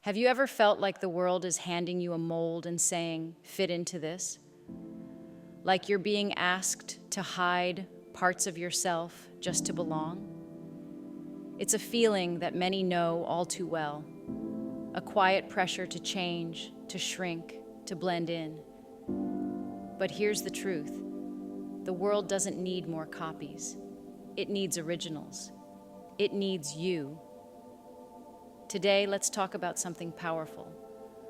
Have you ever felt like the world is handing you a mold and saying, fit into this? Like you're being asked to hide parts of yourself just to belong? It's a feeling that many know all too well, a quiet pressure to change, to shrink, to blend in. But here's the truth. The world doesn't need more copies. It needs originals. It needs you. Today, let's talk about something powerful.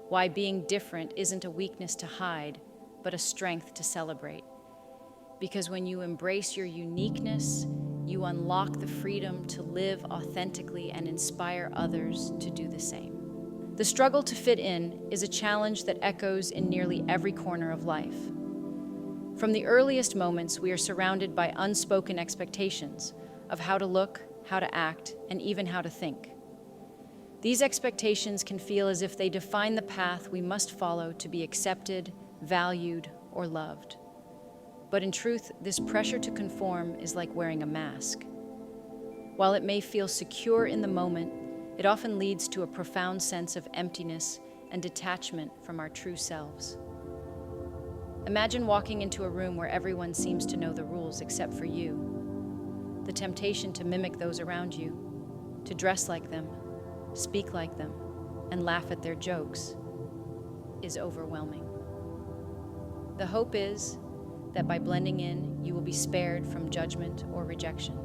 Why being different isn't a weakness to hide, but a strength to celebrate. Because when you embrace your uniqueness, you unlock the freedom to live authentically and inspire others to do the same. The struggle to fit in is a challenge that echoes in nearly every corner of life. From the earliest moments, we are surrounded by unspoken expectations of how to look, how to act, and even how to think. These expectations can feel as if they define the path we must follow to be accepted, valued, or loved. But in truth, this pressure to conform is like wearing a mask. While it may feel secure in the moment, it often leads to a profound sense of emptiness and detachment from our true selves. Imagine walking into a room where everyone seems to know the rules except for you. The temptation to mimic those around you, to dress like them, speak like them, and laugh at their jokes is overwhelming. The hope is that by blending in, you will be spared from judgment or rejection.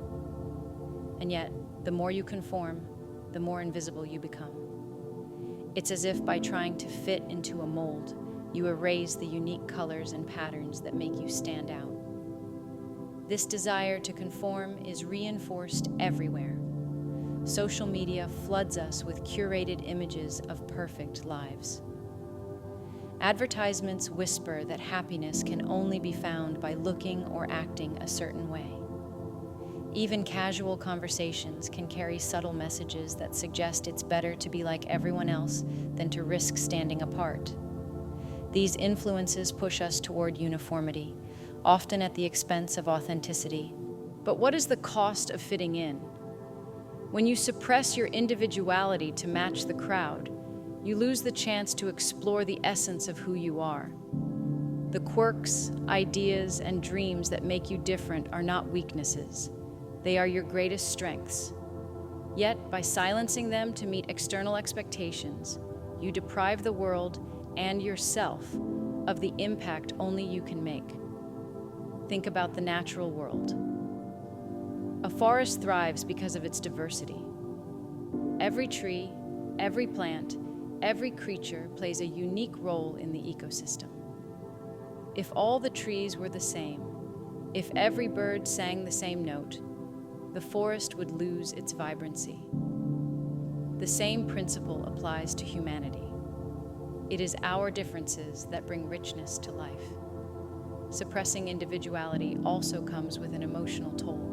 And yet, the more you conform, the more invisible you become. It's as if by trying to fit into a mold, you erase the unique colors and patterns that make you stand out. This desire to conform is reinforced everywhere. Social media floods us with curated images of perfect lives. Advertisements whisper that happiness can only be found by looking or acting a certain way. Even casual conversations can carry subtle messages that suggest it's better to be like everyone else than to risk standing apart. These influences push us toward uniformity, often at the expense of authenticity. But what is the cost of fitting in? When you suppress your individuality to match the crowd, you lose the chance to explore the essence of who you are. The quirks, ideas, and dreams that make you different are not weaknesses. They are your greatest strengths. Yet, by silencing them to meet external expectations, you deprive the world and yourself of the impact only you can make. Think about the natural world. A forest thrives because of its diversity. Every tree, every plant, every creature plays a unique role in the ecosystem. If all the trees were the same, if every bird sang the same note, the forest would lose its vibrancy. The same principle applies to humanity. It is our differences that bring richness to life. Suppressing individuality also comes with an emotional toll.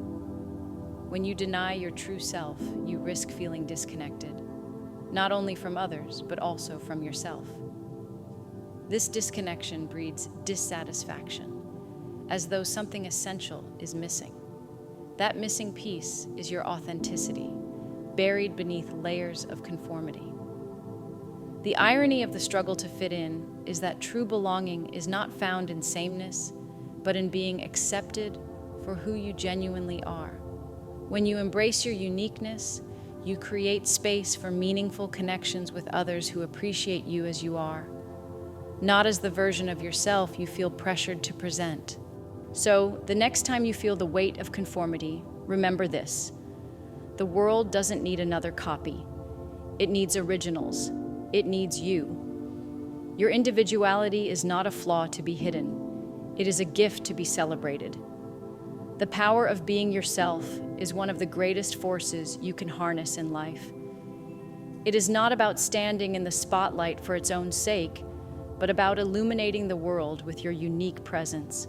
When you deny your true self, you risk feeling disconnected, not only from others, but also from yourself. This disconnection breeds dissatisfaction, as though something essential is missing. That missing piece is your authenticity, buried beneath layers of conformity. The irony of the struggle to fit in is that true belonging is not found in sameness, but in being accepted for who you genuinely are. When you embrace your uniqueness, you create space for meaningful connections with others who appreciate you as you are, not as the version of yourself you feel pressured to present. So, the next time you feel the weight of conformity, remember this: the world doesn't need another copy. It needs originals. It needs you. Your individuality is not a flaw to be hidden. It is a gift to be celebrated. The power of being yourself is one of the greatest forces you can harness in life. It is not about standing in the spotlight for its own sake, but about illuminating the world with your unique presence.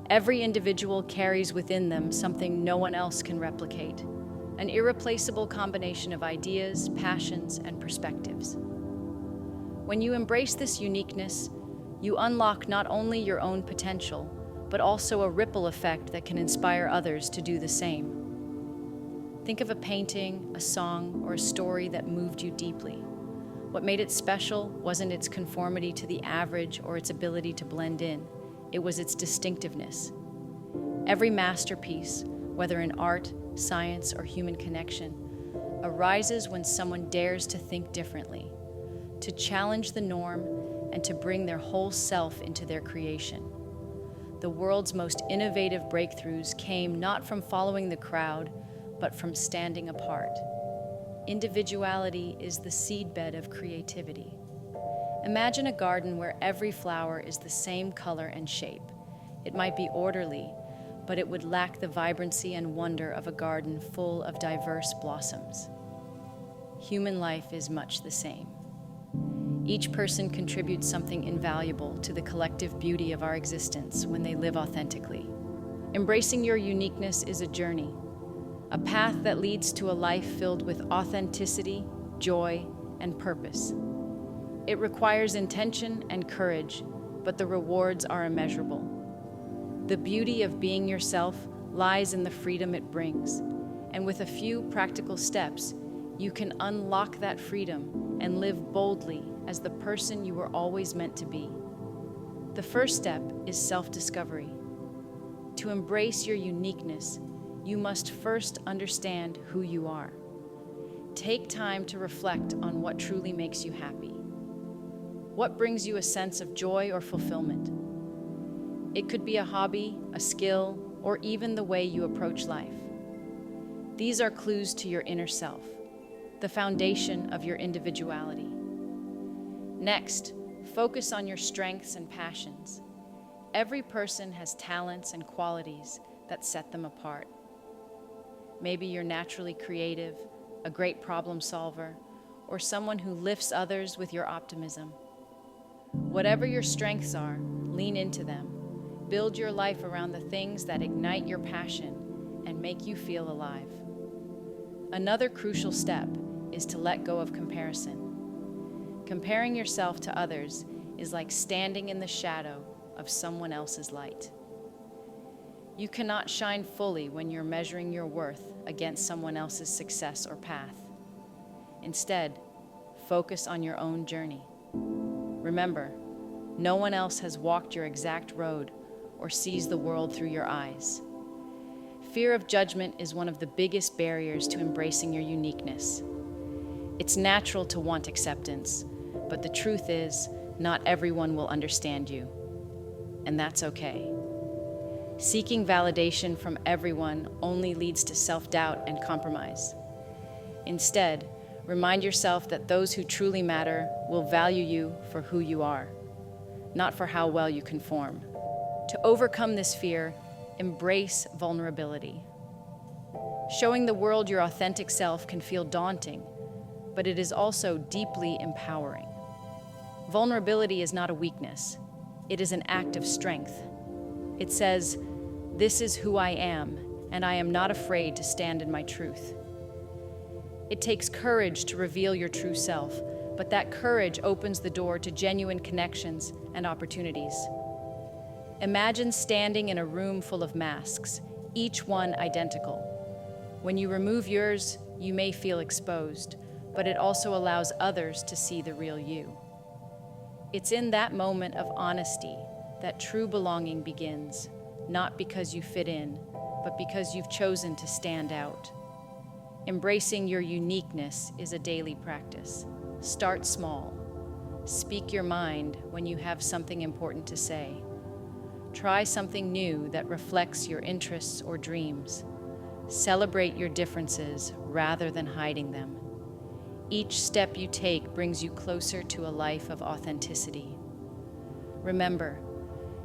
Every individual carries within them something no one else can replicate, an irreplaceable combination of ideas, passions, and perspectives. When you embrace this uniqueness, you unlock not only your own potential, but also a ripple effect that can inspire others to do the same. Think of a painting, a song, or a story that moved you deeply. What made it special wasn't its conformity to the average or its ability to blend in. It was its distinctiveness. Every masterpiece, whether in art, science, or human connection, arises when someone dares to think differently, to challenge the norm, and to bring their whole self into their creation. The world's most innovative breakthroughs came not from following the crowd, but from standing apart. Individuality is the seedbed of creativity. Imagine a garden where every flower is the same color and shape. It might be orderly, but it would lack the vibrancy and wonder of a garden full of diverse blossoms. Human life is much the same. Each person contributes something invaluable to the collective beauty of our existence when they live authentically. Embracing your uniqueness is a journey, a path that leads to a life filled with authenticity, joy, and purpose. It requires intention and courage, but the rewards are immeasurable. The beauty of being yourself lies in the freedom it brings, and with a few practical steps, you can unlock that freedom and live boldly as the person you were always meant to be. The first step is self-discovery. To embrace your uniqueness, you must first understand who you are. Take time to reflect on what truly makes you happy. What brings you a sense of joy or fulfillment? It could be a hobby, a skill, or even the way you approach life. These are clues to your inner self, the foundation of your individuality. Next, focus on your strengths and passions. Every person has talents and qualities that set them apart. Maybe you're naturally creative, a great problem solver, or someone who lifts others with your optimism. Whatever your strengths are, lean into them. Build your life around the things that ignite your passion and make you feel alive. Another crucial step is to let go of comparison. Comparing yourself to others is like standing in the shadow of someone else's light. You cannot shine fully when you're measuring your worth against someone else's success or path. Instead, focus on your own journey. Remember, no one else has walked your exact road or sees the world through your eyes. Fear of judgment is one of the biggest barriers to embracing your uniqueness. It's natural to want acceptance, but the truth is, not everyone will understand you, and that's okay. Seeking validation from everyone only leads to self-doubt and compromise. Instead, remind yourself that those who truly matter will value you for who you are, not for how well you conform. To overcome this fear, embrace vulnerability. Showing the world your authentic self can feel daunting, but it is also deeply empowering. Vulnerability is not a weakness. It is an act of strength. It says, "This is who I am, and I am not afraid to stand in my truth." It takes courage to reveal your true self, but that courage opens the door to genuine connections and opportunities. Imagine standing in a room full of masks, each one identical. When you remove yours, you may feel exposed, but it also allows others to see the real you. It's in that moment of honesty that true belonging begins, not because you fit in, but because you've chosen to stand out. Embracing your uniqueness is a daily practice. Start small. Speak your mind when you have something important to say. Try something new that reflects your interests or dreams. Celebrate your differences rather than hiding them. Each step you take brings you closer to a life of authenticity. Remember,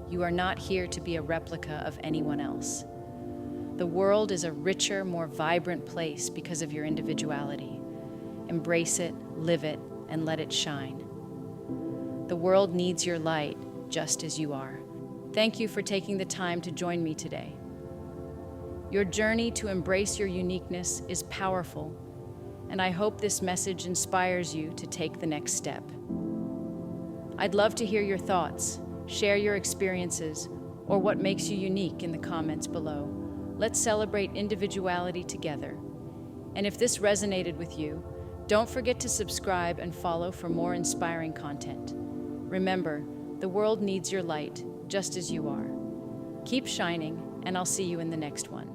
you are not here to be a replica of anyone else. The world is a richer, more vibrant place because of your individuality. Embrace it, live it, and let it shine. The world needs your light just as you are. Thank you for taking the time to join me today. Your journey to embrace your uniqueness is powerful, and I hope this message inspires you to take the next step. I'd love to hear your thoughts, share your experiences, or what makes you unique in the comments below. Let's celebrate individuality together. And if this resonated with you, Don't forget to subscribe and follow for more inspiring content. Remember, the world needs your light, just as you are. Keep shining, and I'll see you in the next one.